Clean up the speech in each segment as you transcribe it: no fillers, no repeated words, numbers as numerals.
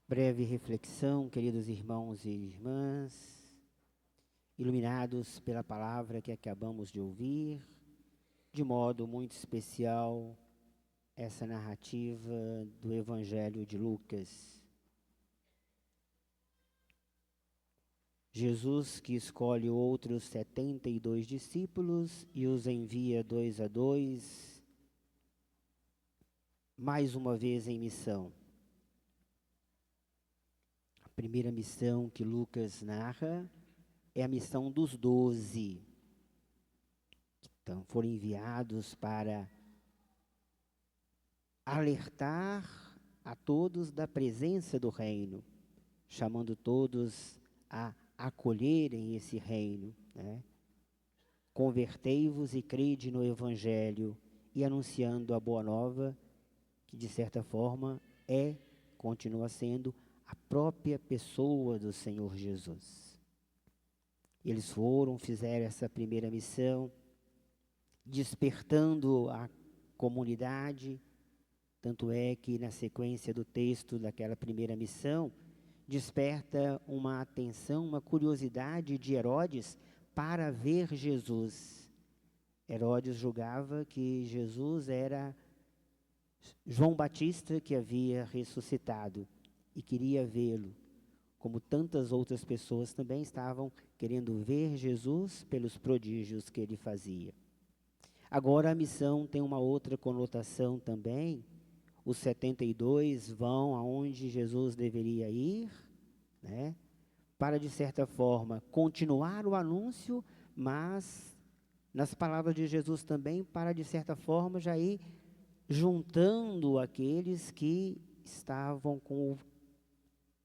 Breve reflexão, queridos irmãos e irmãs, iluminados pela palavra que acabamos de ouvir, de modo muito especial, essa narrativa do Evangelho de Lucas. Jesus que escolhe outros 72 discípulos e os envia 2 a 2, mais uma vez em missão. A primeira missão que Lucas narra é a missão dos 12, que foram enviados para alertar a todos da presença do reino, chamando todos a acolherem esse reino, né? Convertei-vos e crede no Evangelho, e anunciando a boa nova, que de certa forma continua sendo a própria pessoa do Senhor Jesus. Eles fizeram essa primeira missão, despertando a comunidade. Tanto é que na sequência do texto daquela primeira missão, desperta uma atenção, uma curiosidade de Herodes para ver Jesus. Herodes julgava que Jesus era João Batista que havia ressuscitado e queria vê-lo, como tantas outras pessoas também estavam querendo ver Jesus pelos prodígios que ele fazia. Agora a missão tem uma outra conotação também. Os 72 vão aonde Jesus deveria ir, né? Para, de certa forma, continuar o anúncio, mas, nas palavras de Jesus também, para, de certa forma, já ir juntando aqueles que estavam com o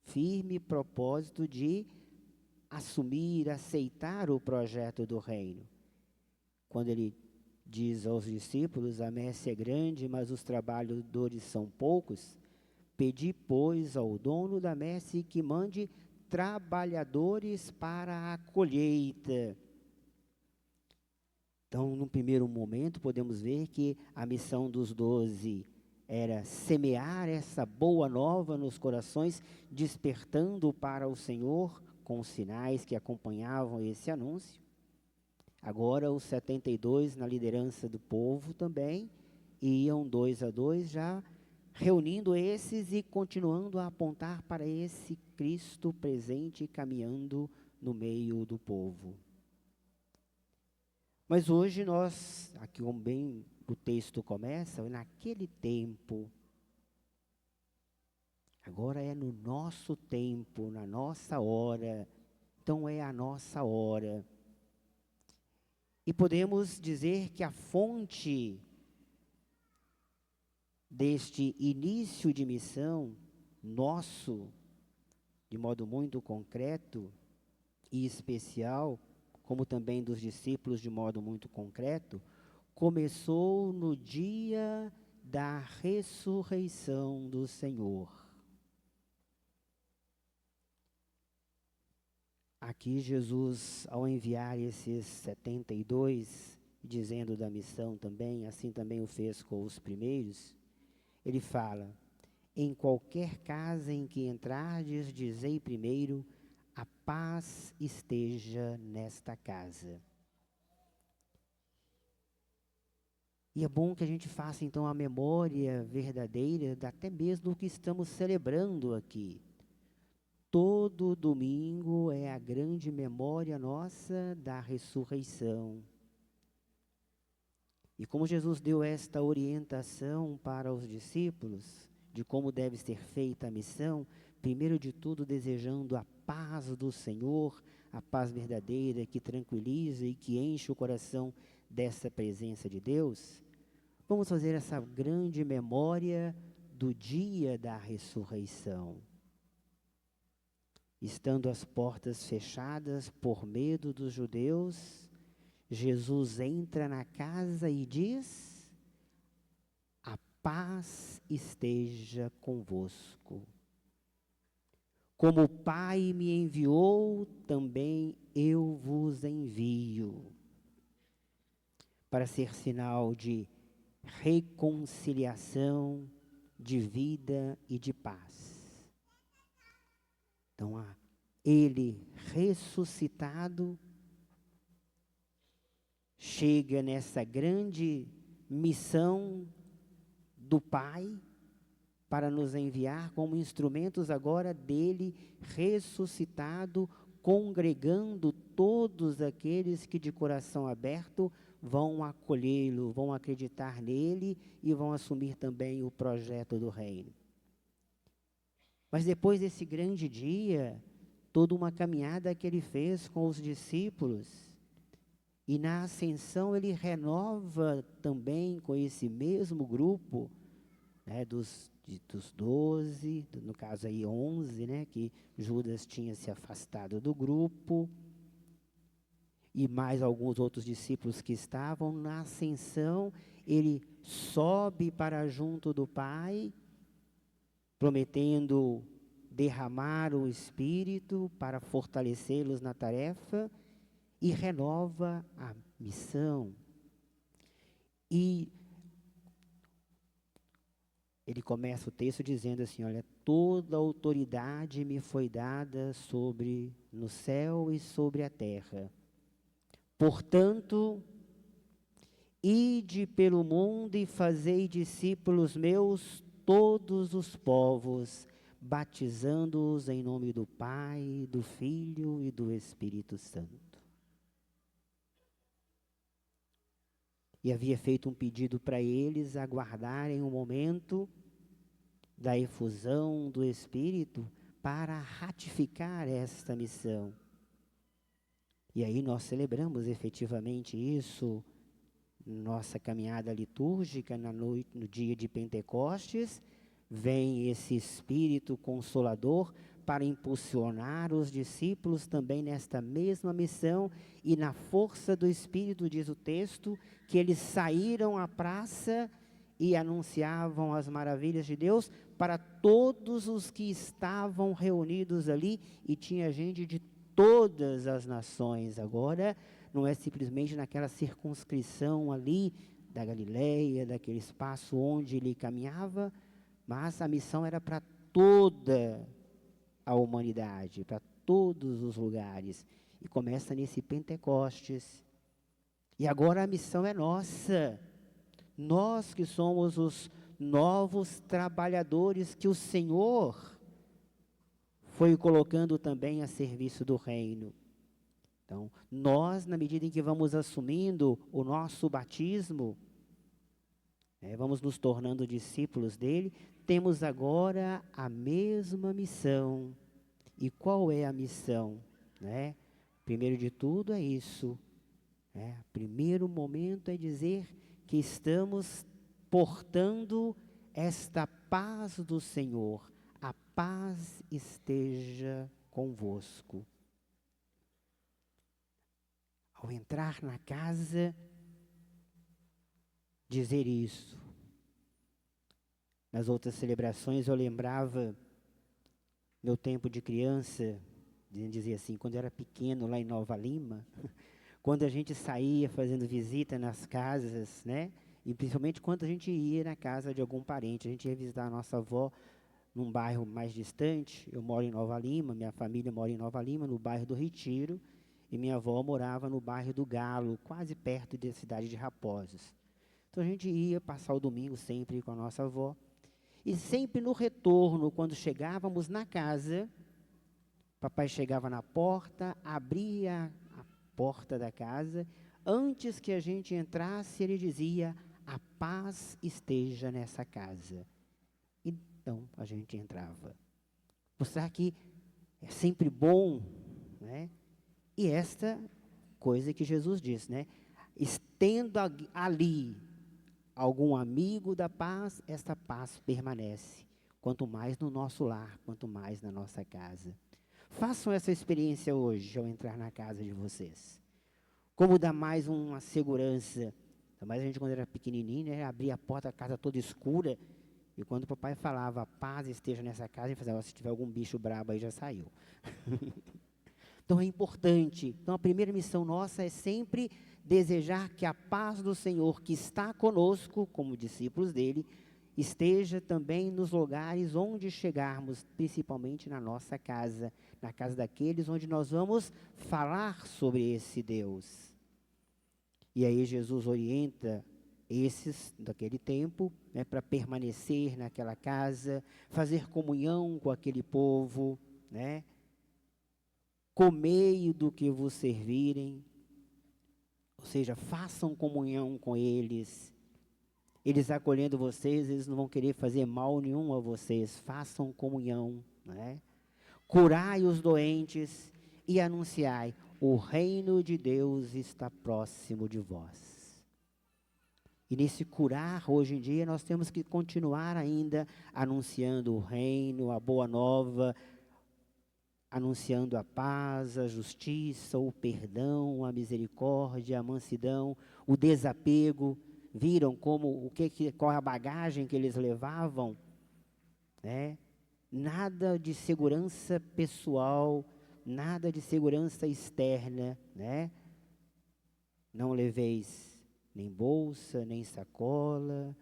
firme propósito de assumir, aceitar o projeto do reino. Quando ele diz aos discípulos: a messe é grande, mas os trabalhadores são poucos. Pedi, pois, ao dono da messe que mande trabalhadores para a colheita. Então, num primeiro momento, podemos ver que a missão dos 12 era semear essa boa nova nos corações, despertando para o Senhor com os sinais que acompanhavam esse anúncio. Agora os 72 na liderança do povo também iam 2 a 2, já reunindo esses e continuando a apontar para esse Cristo presente caminhando no meio do povo. Mas hoje nós, aqui como bem o texto começa, naquele tempo, agora é no nosso tempo, na nossa hora, então é a nossa hora. E podemos dizer que a fonte deste início de missão nosso, de modo muito concreto e especial, como também dos discípulos de modo muito concreto, começou no dia da ressurreição do Senhor. Aqui Jesus, ao enviar esses 72, dizendo da missão também, assim também o fez com os primeiros, ele fala: em qualquer casa em que entrardes, dizei primeiro, a paz esteja nesta casa. E é bom que a gente faça então a memória verdadeira, até mesmo do que estamos celebrando aqui. Todo domingo é a grande memória nossa da ressurreição. E como Jesus deu esta orientação para os discípulos, de como deve ser feita a missão, primeiro de tudo desejando a paz do Senhor, a paz verdadeira que tranquiliza e que enche o coração dessa presença de Deus, vamos fazer essa grande memória do dia da ressurreição. Estando as portas fechadas por medo dos judeus, Jesus entra na casa e diz: a paz esteja convosco. Como o Pai me enviou, também eu vos envio. Para ser sinal de reconciliação, de vida e de paz. Então, ele ressuscitado chega nessa grande missão do Pai para nos enviar como instrumentos agora dele ressuscitado, congregando todos aqueles que de coração aberto vão acolhê-lo, vão acreditar nele e vão assumir também o projeto do reino. Mas depois desse grande dia, toda uma caminhada que ele fez com os discípulos, e na ascensão ele renova também com esse mesmo grupo, né, dos 12, no caso aí 11, né, que Judas tinha se afastado do grupo, e mais alguns outros discípulos que estavam na ascensão. Ele sobe para junto do Pai, prometendo derramar o Espírito para fortalecê-los na tarefa, e renova a missão. E ele começa o texto dizendo assim, olha, toda autoridade me foi dada no céu e sobre a terra. Portanto, ide pelo mundo e fazei discípulos meus todos os povos, batizando-os em nome do Pai, do Filho e do Espírito Santo. E havia feito um pedido para eles aguardarem o momento da efusão do Espírito para ratificar esta missão. E aí nós celebramos efetivamente isso, nossa caminhada litúrgica no dia de Pentecostes. Vem esse Espírito Consolador para impulsionar os discípulos também nesta mesma missão, e na força do Espírito, diz o texto, que eles saíram à praça e anunciavam as maravilhas de Deus para todos os que estavam reunidos ali, e tinha gente de todas as nações. Agora, não é simplesmente naquela circunscrição ali da Galileia, daquele espaço onde ele caminhava, mas a missão era para toda a humanidade, para todos os lugares. E começa nesse Pentecostes. E agora a missão é nossa. Nós que somos os novos trabalhadores que o Senhor foi colocando também a serviço do reino. Então, nós, na medida em que vamos assumindo o nosso batismo, vamos nos tornando discípulos dele, temos agora a mesma missão. E qual é a missão? Primeiro de tudo é isso. Primeiro momento é dizer que estamos portando esta paz do Senhor. A paz esteja convosco. Ao entrar na casa, dizer isso. Nas outras celebrações eu lembrava meu tempo de criança, dizia assim, quando eu era pequeno lá em Nova Lima, quando a gente saía fazendo visita nas casas, e principalmente quando a gente ia na casa de algum parente, a gente ia visitar a nossa avó num bairro mais distante. Eu moro em Nova Lima, minha família mora em Nova Lima, no bairro do Retiro, e minha avó morava no bairro do Galo, quase perto da cidade de Raposos. Então a gente ia passar o domingo sempre com a nossa avó, e sempre no retorno, quando chegávamos na casa, papai chegava na porta, abria a porta da casa, antes que a gente entrasse, ele dizia, a paz esteja nessa casa. Então a gente entrava. Mostrar que é sempre bom, E esta coisa que Jesus disse, estendo ali algum amigo da paz, esta paz permanece. Quanto mais no nosso lar, quanto mais na nossa casa. Façam essa experiência hoje, ao entrar na casa de vocês. Como dá mais uma segurança. Mas a gente, quando era pequenininho, abria a porta, a casa toda escura, e quando o papai falava, paz esteja nessa casa, ele fazia, se tiver algum bicho brabo aí, já saiu. Então é importante. Então a primeira missão nossa é sempre desejar que a paz do Senhor, que está conosco, como discípulos dele, esteja também nos lugares onde chegarmos, principalmente na nossa casa, na casa daqueles onde nós vamos falar sobre esse Deus. E aí Jesus orienta esses daquele tempo, né, para permanecer naquela casa, fazer comunhão com aquele povo, né? Comei do que vos servirem, ou seja, façam comunhão com eles. Eles acolhendo vocês, eles não vão querer fazer mal nenhum a vocês. Façam comunhão, né? Curai os doentes e anunciai: o reino de Deus está próximo de vós. E nesse curar, hoje em dia, nós temos que continuar ainda anunciando o reino, a boa nova, anunciando a paz, a justiça, o perdão, a misericórdia, a mansidão, o desapego. Viram qual é a bagagem que eles levavam, né? Nada de segurança pessoal, nada de segurança externa, né? Não leveis nem bolsa, nem sacola,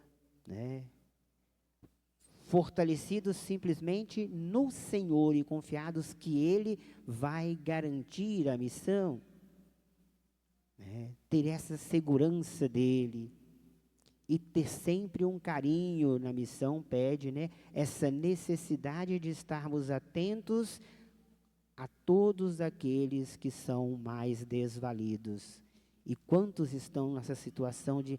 né? Fortalecidos simplesmente no Senhor e confiados que Ele vai garantir a missão, né? Ter essa segurança dEle. E ter sempre um carinho na missão pede, né, essa necessidade de estarmos atentos a todos aqueles que são mais desvalidos. E quantos estão nessa situação de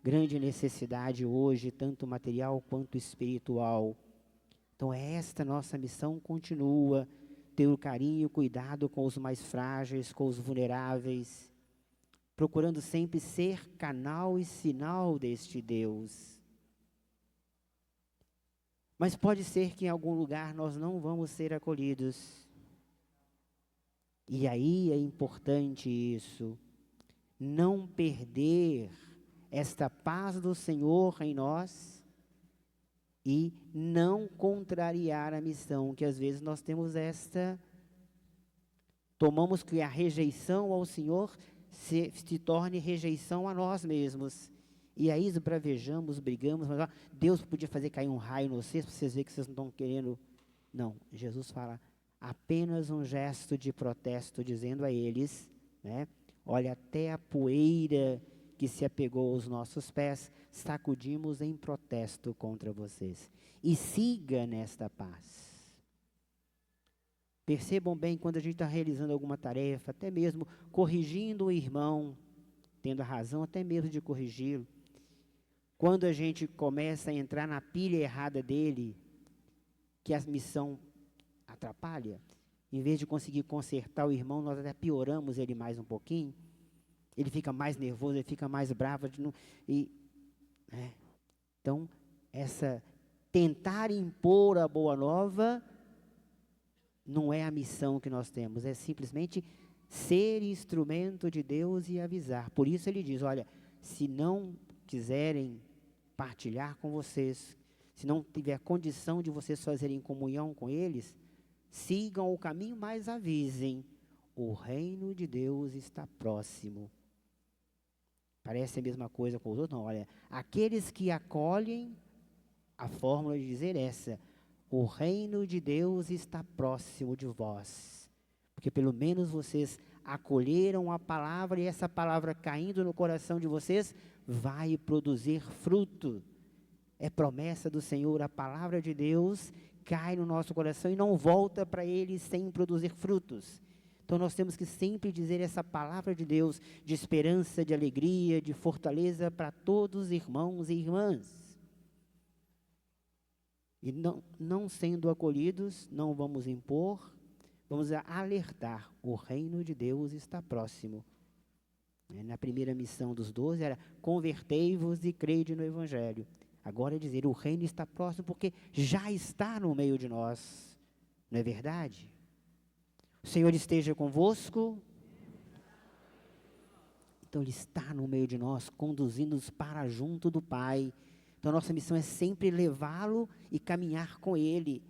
grande necessidade hoje, tanto material quanto espiritual. Então esta nossa missão continua, ter o carinho, cuidado com os mais frágeis, com os vulneráveis, procurando sempre ser canal e sinal deste Deus. Mas pode ser que em algum lugar nós não vamos ser acolhidos. E aí é importante isso, não perder esta paz do Senhor em nós e não contrariar a missão, que às vezes nós temos tomamos que a rejeição ao Senhor se torne rejeição a nós mesmos. E aí bravejamos, brigamos, mas Deus podia fazer cair um raio no vocês, para vocês verem que vocês não estão querendo. Não, Jesus fala apenas um gesto de protesto, dizendo a eles, né, olha, até a poeira que se apegou aos nossos pés, sacudimos em protesto contra vocês. E siga nesta paz. Percebam bem, quando a gente está realizando alguma tarefa, até mesmo corrigindo o irmão, tendo a razão até mesmo de corrigi-lo, quando a gente começa a entrar na pilha errada dele, que a missão atrapalha, em vez de conseguir consertar o irmão, nós até pioramos ele mais um pouquinho, ele fica mais nervoso, ele fica mais bravo, então, tentar impor a boa nova não é a missão que nós temos, é simplesmente ser instrumento de Deus e avisar. Por isso ele diz, olha, se não quiserem partilhar com vocês, se não tiver condição de vocês fazerem comunhão com eles, sigam o caminho, mas avisem, o reino de Deus está próximo. Parece a mesma coisa com os outros? Não, olha, aqueles que acolhem, a fórmula de dizer essa, o reino de Deus está próximo de vós. Porque pelo menos vocês acolheram a palavra e essa palavra caindo no coração de vocês vai produzir fruto. É promessa do Senhor, a palavra de Deus cai no nosso coração e não volta para Ele sem produzir frutos. Então nós temos que sempre dizer essa palavra de Deus, de esperança, de alegria, de fortaleza para todos os irmãos e irmãs. E não sendo acolhidos, não vamos impor, vamos alertar, o reino de Deus está próximo. Na primeira missão dos 12 era, convertei-vos e crede no Evangelho. Agora é dizer, o reino está próximo porque já está no meio de nós. Não é verdade? O Senhor esteja convosco. Então Ele está no meio de nós, conduzindo-nos para junto do Pai. Então, a nossa missão é sempre levá-lo e caminhar com Ele.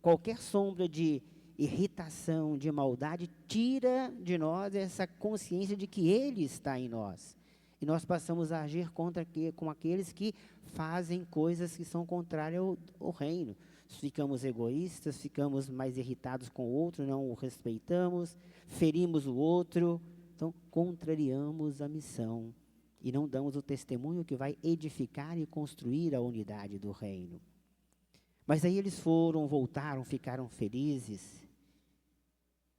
Qualquer sombra de irritação, de maldade, tira de nós essa consciência de que Ele está em nós. E nós passamos a agir com aqueles que fazem coisas que são contrárias ao reino. Ficamos egoístas, ficamos mais irritados com o outro, não o respeitamos, ferimos o outro. Então, contrariamos a missão e não damos o testemunho que vai edificar e construir a unidade do reino. Mas aí eles voltaram, ficaram felizes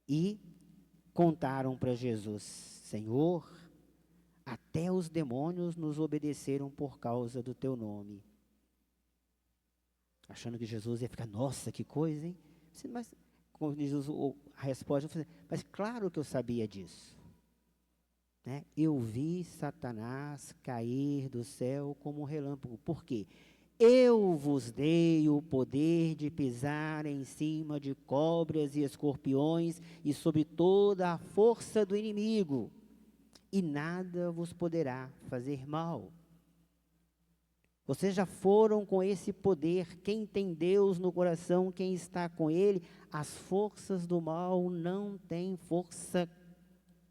e contaram para Jesus: Senhor, até os demônios nos obedeceram por causa do teu nome. Achando que Jesus ia ficar, nossa, que coisa, hein? Mas, como Jesus, a resposta, mas claro que eu sabia disso. Né? Eu vi Satanás cair do céu como um relâmpago. Por quê? Eu vos dei o poder de pisar em cima de cobras e escorpiões e sobre toda a força do inimigo, e nada vos poderá fazer mal. Vocês já foram com esse poder. Quem tem Deus no coração, quem está com Ele, as forças do mal não têm força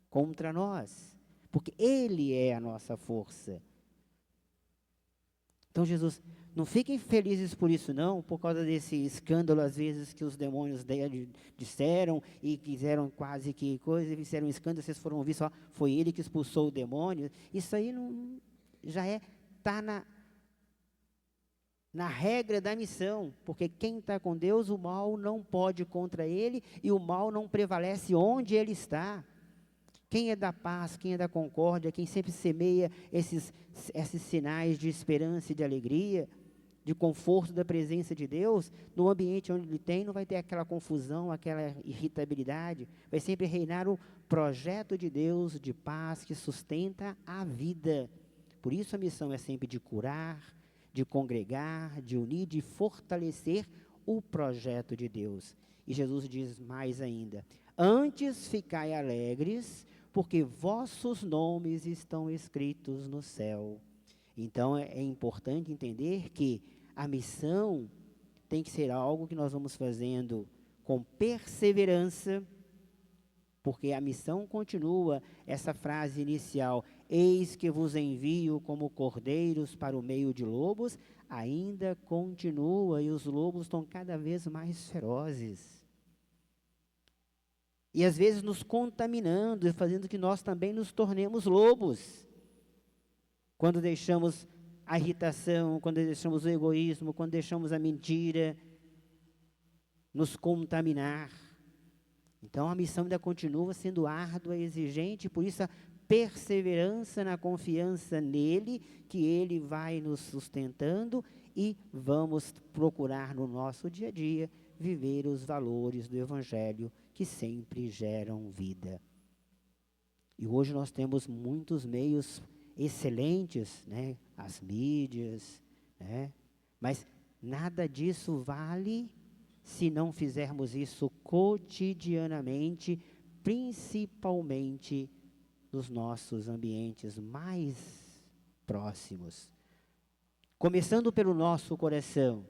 contra nós, porque Ele é a nossa força. Então Jesus, não fiquem felizes por isso não, por causa desse escândalo às vezes que os demônios disseram e quiseram quase que coisa, fizeram um escândalo, vocês foram ouvir só, foi ele que expulsou o demônio. Isso aí não, já está na regra da missão, porque quem está com Deus, o mal não pode contra ele e o mal não prevalece onde ele está. Quem é da paz, quem é da concórdia, quem sempre semeia esses sinais de esperança e de alegria, de conforto da presença de Deus, no ambiente onde ele tem, não vai ter aquela confusão, aquela irritabilidade, vai sempre reinar o projeto de Deus de paz que sustenta a vida. Por isso a missão é sempre de curar, de congregar, de unir, de fortalecer o projeto de Deus. E Jesus diz mais ainda: antes ficai alegres, porque vossos nomes estão escritos no céu. Então, é importante entender que a missão tem que ser algo que nós vamos fazendo com perseverança, porque a missão continua, essa frase inicial, eis que vos envio como cordeiros para o meio de lobos, ainda continua, e os lobos estão cada vez mais ferozes. E às vezes nos contaminando e fazendo que nós também nos tornemos lobos. Quando deixamos a irritação, quando deixamos o egoísmo, quando deixamos a mentira nos contaminar. Então a missão ainda continua sendo árdua e exigente, por isso a perseverança na confiança nele, que ele vai nos sustentando e vamos procurar no nosso dia a dia viver os valores do Evangelho que sempre geram vida. E hoje nós temos muitos meios excelentes, né? As mídias, né? Mas nada disso vale se não fizermos isso cotidianamente, principalmente nos nossos ambientes mais próximos. Começando pelo nosso coração,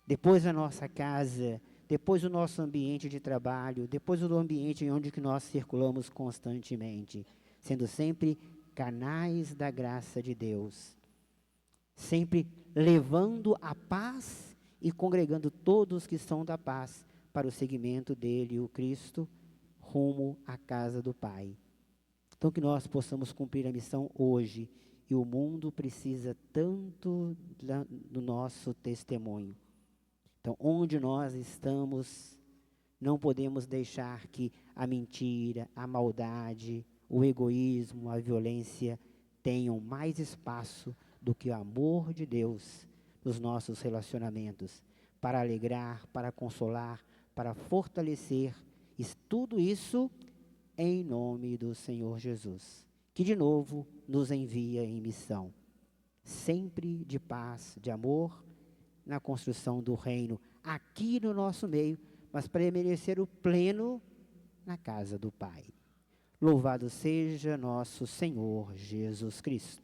depois a nossa casa, depois o nosso ambiente de trabalho, depois o ambiente em onde que nós circulamos constantemente, sendo sempre canais da graça de Deus, sempre levando a paz e congregando todos que são da paz para o seguimento dele, o Cristo, rumo à casa do Pai. Então que nós possamos cumprir a missão hoje, e o mundo precisa tanto do nosso testemunho. Então, onde nós estamos, não podemos deixar que a mentira, a maldade, o egoísmo, a violência tenham mais espaço do que o amor de Deus nos nossos relacionamentos, para alegrar, para consolar, para fortalecer, e tudo isso em nome do Senhor Jesus, que de novo nos envia em missão, sempre de paz, de amor, na construção do reino, aqui no nosso meio, mas para merecer o pleno na casa do Pai. Louvado seja nosso Senhor Jesus Cristo.